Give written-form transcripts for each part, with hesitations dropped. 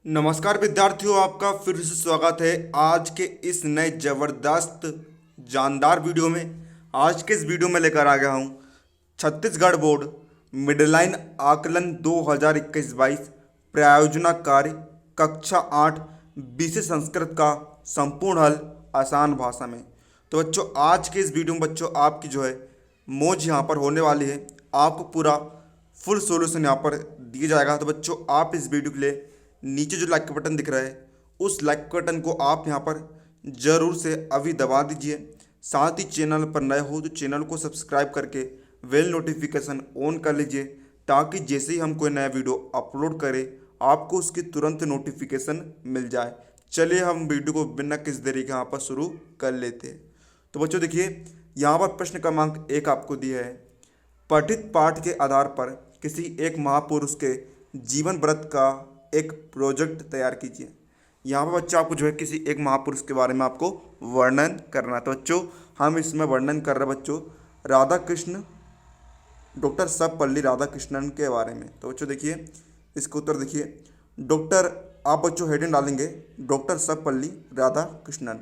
नमस्कार विद्यार्थियों, आपका फिर से स्वागत है आज के इस नए जबरदस्त जानदार वीडियो में। आज के इस वीडियो में लेकर आ गया हूँ छत्तीसगढ़ बोर्ड मिडलाइन आकलन 2021-22 प्रायोजना कार्य कक्षा 8 विषय संस्कृत का संपूर्ण हल आसान भाषा में। तो बच्चों, आज के इस वीडियो में बच्चों आपकी जो है मौज यहाँ पर होने वाली है। आपको पूरा फुल सॉल्यूशन यहाँ पर दिया जाएगा। तो बच्चों, आप इस वीडियो के लिए नीचे जो लाइक का बटन दिख रहा है उस लाइक बटन को आप यहाँ पर ज़रूर से अभी दबा दीजिए। साथ ही चैनल पर नए हो तो चैनल को सब्सक्राइब करके बेल नोटिफिकेशन ऑन कर लीजिए, ताकि जैसे ही हम कोई नया वीडियो अपलोड करें आपको उसकी तुरंत नोटिफिकेशन मिल जाए। चलिए हम वीडियो को बिना किसी देरी के यहाँ पर शुरू कर लेते हैं। तो बच्चों देखिए, यहाँ पर प्रश्न क्रमांक 1 आपको दिया है। पठित पाठ के आधार पर किसी एक महापुरुष के जीवन व्रत का एक प्रोजेक्ट तैयार कीजिए। यहाँ पर बच्चों आपको जो है किसी एक महापुरुष के बारे में आपको वर्णन करना है। तो बच्चों हम इसमें वर्णन कर रहे हैं बच्चों राधा कृष्ण, डॉक्टर सर्वपल्ली राधाकृष्णन के बारे में। तो बच्चों देखिए इसका उत्तर देखिए, डॉक्टर, आप बच्चों हेडिंग डालेंगे डॉक्टर सर्वपल्ली राधाकृष्णन।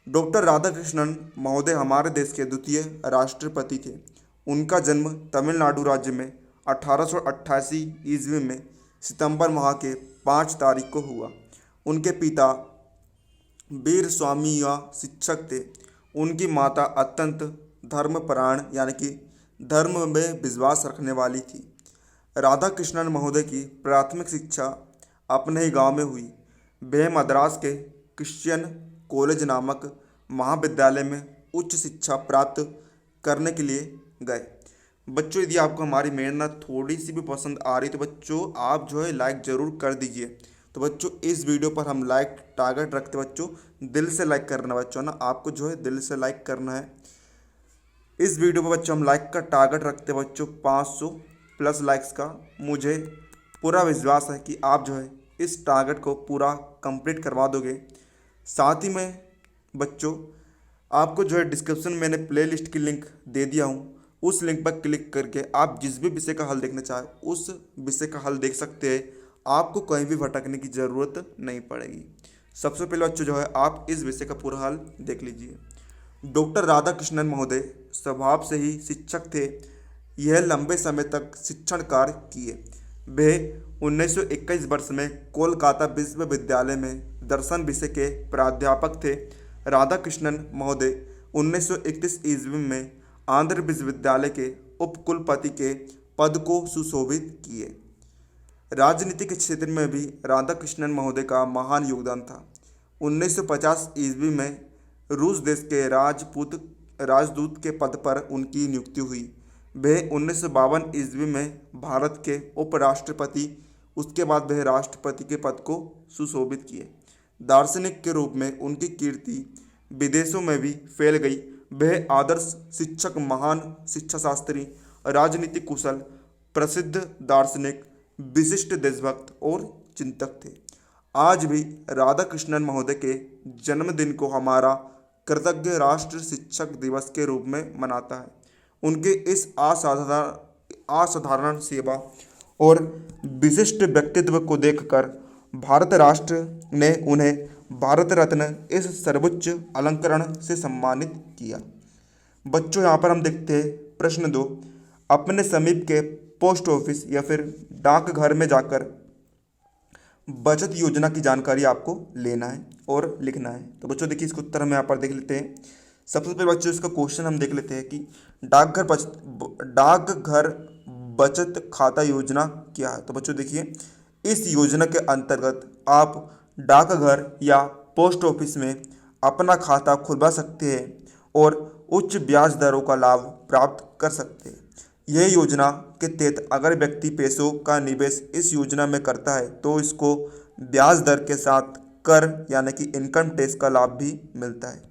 डॉक्टर राधाकृष्णन महोदय हमारे देश के द्वितीय राष्ट्रपति थे। उनका जन्म तमिलनाडु राज्य में 1888 ईस्वी में सितंबर माह के 5 तारीख को हुआ। उनके पिता वीर स्वामी या शिक्षक थे। उनकी माता अत्यंत धर्मपरायण यानी कि धर्म में विश्वास रखने वाली थी। राधा कृष्णन महोदय की प्राथमिक शिक्षा अपने ही गांव में हुई। वे मद्रास के क्रिश्चियन कॉलेज नामक महाविद्यालय में उच्च शिक्षा प्राप्त करने के लिए गए। बच्चों यदि आपको हमारी मेहनत थोड़ी सी भी पसंद आ रही तो बच्चों आप जो है लाइक ज़रूर कर दीजिए। तो बच्चों इस वीडियो पर हम लाइक टारगेट रखते बच्चों, दिल से लाइक करना बच्चों ना, आपको जो है दिल से लाइक करना है। इस वीडियो पर बच्चों हम लाइक का टारगेट रखते बच्चों 500 प्लस लाइक्स का। मुझे पूरा विश्वास है कि आप जो है इस टारगेट को पूरा कंप्लीट करवा दोगे। साथ ही में बच्चों आपको जो है डिस्क्रिप्शन में मैंने प्लेलिस्ट की लिंक दे दिया हूँ, उस लिंक पर क्लिक करके आप जिस भी विषय का हल देखना चाहें उस विषय का हल देख सकते हैं। आपको कहीं भी भटकने की ज़रूरत नहीं पड़ेगी। सबसे पहले बच्चों जो है आप इस विषय का पूरा हल देख लीजिए। डॉक्टर राधाकृष्णन महोदय स्वभाव से ही शिक्षक थे। यह लंबे समय तक शिक्षण कार्य किए। वे 1921 वर्ष में कोलकाता विश्वविद्यालय में दर्शन विषय के प्राध्यापक थे। राधाकृष्णन महोदय 1931 ईस्वी में आंध्र विश्वविद्यालय के उपकुलपति के पद को सुशोभित किए। राजनीति के क्षेत्र में भी राधाकृष्णन महोदय का महान योगदान था। 1950 ईस्वी में रूस देश के राजदूत के पद पर उनकी नियुक्ति हुई। वे 1952 ईस्वी में भारत के उपराष्ट्रपति, उसके बाद वह राष्ट्रपति के पद को सुशोभित किए। दार्शनिक के रूप में उनकी कीर्ति विदेशों में भी फैल गई। वह आदर्श शिक्षक, महान शिक्षाशास्त्री, राजनीतिक कुशल, प्रसिद्ध दार्शनिक, विशिष्ट देशभक्त और चिंतक थे। आज भी राधाकृष्णन महोदय के जन्मदिन को हमारा कृतज्ञ राष्ट्र शिक्षक दिवस के रूप में मनाता है। उनके इस असाधारण सेवा और विशिष्ट व्यक्तित्व को देखकर भारत राष्ट्र ने उन्हें भारत रत्न इस सर्वोच्च अलंकरण से सम्मानित किया। बच्चों यहाँ पर हम देखते हैं प्रश्न 2। अपने समीप के पोस्ट ऑफिस या फिर डाकघर में जाकर बचत योजना की जानकारी आपको लेना है और लिखना है। तो बच्चों देखिए इसका उत्तर हम यहाँ पर देख लेते हैं। सबसे पहले बच्चों इसका क्वेश्चन हम देख लेते हैं कि डाकघर बचत खाता योजना क्या है। तो बच्चों देखिए इस योजना के अंतर्गत आप डाकघर या पोस्ट ऑफिस में अपना खाता खुलवा सकते हैं और उच्च ब्याज दरों का लाभ प्राप्त कर सकते हैं। यह योजना के तहत अगर व्यक्ति पैसों का निवेश इस योजना में करता है तो इसको ब्याज दर के साथ कर यानी कि इनकम टैक्स का लाभ भी मिलता है।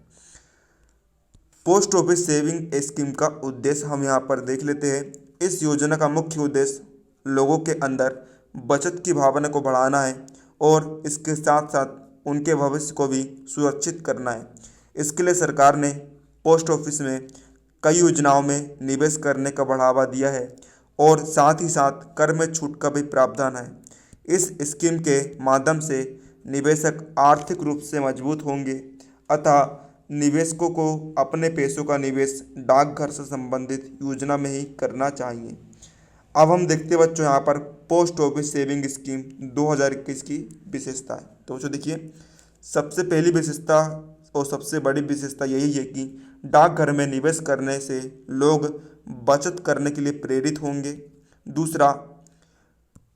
पोस्ट ऑफिस सेविंग स्कीम का उद्देश्य हम यहाँ पर देख लेते हैं। इस योजना का मुख्य उद्देश्य लोगों के अंदर बचत की भावना को बढ़ाना है और इसके साथ साथ उनके भविष्य को भी सुरक्षित करना है। इसके लिए सरकार ने पोस्ट ऑफिस में कई योजनाओं में निवेश करने का बढ़ावा दिया है और साथ ही साथ कर में छूट का भी प्रावधान है। इस स्कीम के माध्यम से निवेशक आर्थिक रूप से मजबूत होंगे, अतः निवेशकों को अपने पैसों का निवेश डाकघर से संबंधित योजना में ही करना चाहिए। अब हम देखते हैं बच्चों यहाँ पर पोस्ट ऑफिस सेविंग स्कीम 2021 की विशेषता है। तो बच्चों देखिए, सबसे पहली विशेषता और सबसे बड़ी विशेषता यही है कि डाकघर में निवेश करने से लोग बचत करने के लिए प्रेरित होंगे। दूसरा,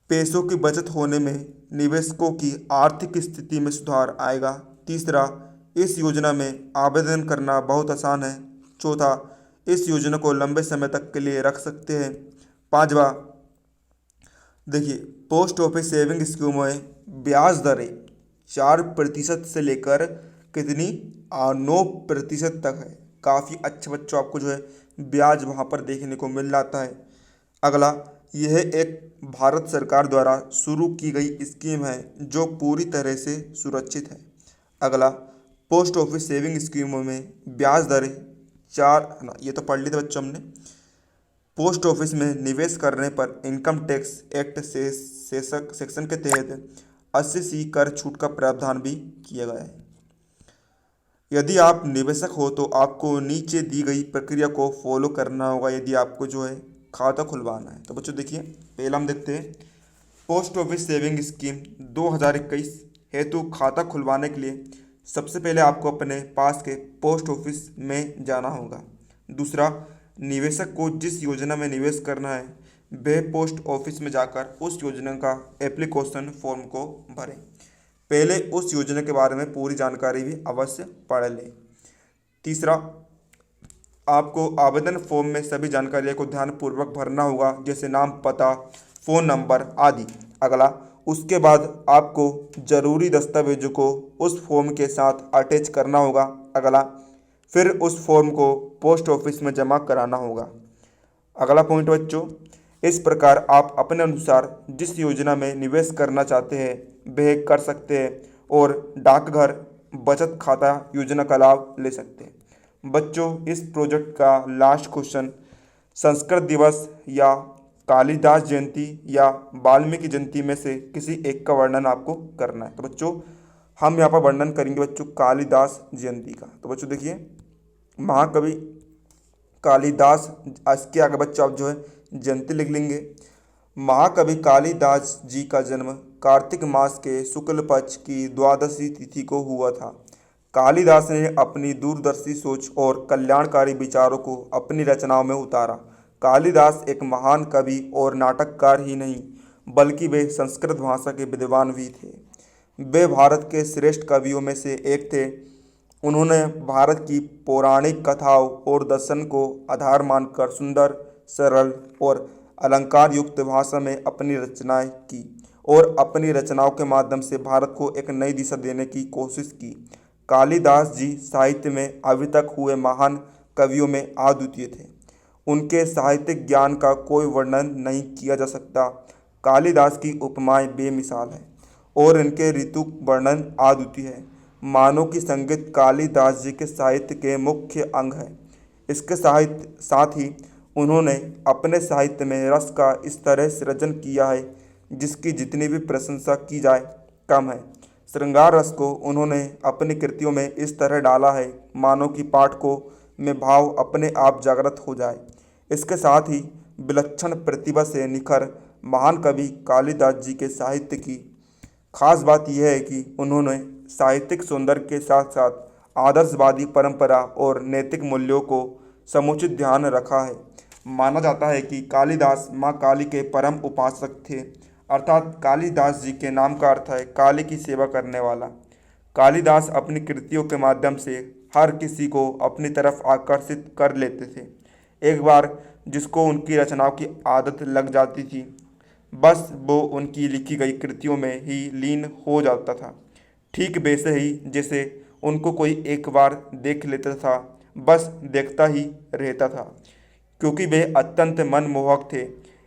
पैसों की बचत होने में निवेशकों की आर्थिक स्थिति में सुधार आएगा। तीसरा, इस योजना में आवेदन करना बहुत आसान है। चौथा, इस योजना को लंबे समय तक के लिए रख सकते हैं। पांचवा, देखिए पोस्ट ऑफिस सेविंग स्कीम में ब्याज दरें 4% से लेकर कितनी 9% तक है। काफ़ी अच्छे बच्चों आपको जो है ब्याज वहाँ पर देखने को मिल जाता है। अगला, यह एक भारत सरकार द्वारा शुरू की गई स्कीम है जो पूरी तरह से सुरक्षित है। अगला, पोस्ट ऑफिस सेविंग स्कीमों में ब्याज दरें ये तो पढ़ ली थी बच्चों हमने। पोस्ट ऑफिस में निवेश करने पर इनकम टैक्स एक्ट से सेक्शन के तहत 80C कर छूट का प्रावधान भी किया गया है। यदि आप निवेशक हो तो आपको नीचे दी गई प्रक्रिया को फॉलो करना होगा यदि आपको जो है खाता खुलवाना है। तो बच्चों देखिए, पहला हम देखते हैं पोस्ट ऑफिस सेविंग स्कीम 2021 हेतु खाता खुलवाने के लिए सबसे पहले आपको अपने पास के पोस्ट ऑफिस में जाना होगा। दूसरा, निवेशक को जिस योजना में निवेश करना है वह पोस्ट ऑफिस में जाकर उस योजना का एप्लीकेशन फॉर्म को भरें। पहले उस योजना के बारे में पूरी जानकारी भी अवश्य पढ़ लें। तीसरा, आपको आवेदन फॉर्म में सभी जानकारियों को ध्यानपूर्वक भरना होगा, जैसे नाम, पता, फ़ोन नंबर आदि। अगला, उसके बाद आपको ज़रूरी दस्तावेजों को उस फॉर्म के साथ अटैच करना होगा। अगला, फिर उस फॉर्म को पोस्ट ऑफिस में जमा कराना होगा। अगला पॉइंट बच्चों, इस प्रकार आप अपने अनुसार जिस योजना में निवेश करना चाहते हैं वह कर सकते हैं और डाकघर बचत खाता योजना का लाभ ले सकते हैं। बच्चों, इस प्रोजेक्ट का लास्ट क्वेश्चन संस्कृत दिवस या कालिदास जयंती या वाल्मीकि जयंती में से किसी एक का वर्णन आपको करना है। तो बच्चों हम यहाँ पर वर्णन करेंगे बच्चों कालिदास जयंती का। तो बच्चों देखिए, महाकवि कालिदास, इसके आगे बच्चों आप जो है जयंती लिख लेंगे। महाकवि कालिदास जी का जन्म कार्तिक मास के शुक्ल पक्ष की द्वादशी तिथि को हुआ था। कालिदास ने अपनी दूरदर्शी सोच और कल्याणकारी विचारों को अपनी रचनाओं में उतारा। कालिदास एक महान कवि और नाटककार ही नहीं बल्कि वे संस्कृत भाषा के विद्वान भी थे। वे भारत के श्रेष्ठ कवियों में से एक थे। उन्होंने भारत की पौराणिक कथाओं और दर्शन को आधार मानकर सुंदर, सरल और अलंकार युक्त भाषा में अपनी रचनाएं की और अपनी रचनाओं के माध्यम से भारत को एक नई दिशा देने की कोशिश की। कालिदास जी साहित्य में अभी तक हुए महान कवियों में अद्वितीय थे। उनके साहित्यिक ज्ञान का कोई वर्णन नहीं किया जा सकता। कालिदास की उपमाएं बेमिसाल हैं और इनके ऋतु वर्णन अद्वितीय है। मानो की संगीत कालिदास जी के साहित्य के मुख्य अंग है। इसके साथ ही उन्होंने अपने साहित्य में रस का इस तरह सृजन किया है जिसकी जितनी भी प्रशंसा की जाए कम है। श्रृंगार रस को उन्होंने अपनी कृतियों में इस तरह डाला है मानो कि पाठकों में भाव अपने आप जागृत हो जाए। इसके साथ ही विलक्षण प्रतिभा से निखर महान कवि कालिदास जी के साहित्य की खास बात यह है कि उन्होंने साहित्यिक सौंदर्य के साथ साथ आदर्शवादी परंपरा और नैतिक मूल्यों को समुचित ध्यान रखा है। माना जाता है कि कालिदास माँ काली के परम उपासक थे, अर्थात कालिदास जी के नाम का अर्थ है काली की सेवा करने वाला। कालिदास अपनी कृतियों के माध्यम से हर किसी को अपनी तरफ आकर्षित कर लेते थे। एक बार जिसको उनकी रचनाओं की आदत लग जाती थी बस वो उनकी लिखी गई कृतियों में ही लीन हो जाता था। ठीक वैसे ही जैसे उनको कोई एक बार देख लेता था बस देखता ही रहता था, क्योंकि वे अत्यंत मनमोहक थे।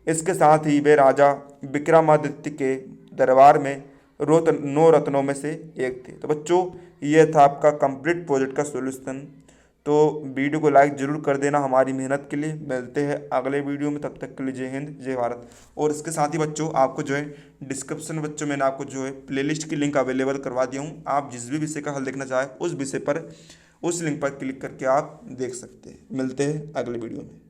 इसके साथ ही वे राजा विक्रमादित्य के दरबार में 9 रत्नों में से एक थे। तो बच्चों ये था आपका कंप्लीट प्रोजेक्ट का सॉल्यूशन। तो वीडियो को लाइक ज़रूर कर देना हमारी मेहनत के लिए। मिलते हैं अगले वीडियो में, तब तक के लिए जय हिंद जय भारत। और इसके साथ ही बच्चों आपको जो है डिस्क्रिप्शन में बच्चों मैंने आपको जो है प्लेलिस्ट की लिंक अवेलेबल करवा दिया हूँ। आप जिस भी विषय का हल देखना चाहें उस विषय पर उस लिंक पर क्लिक करके आप देख सकते हैं। मिलते हैं अगले वीडियो में।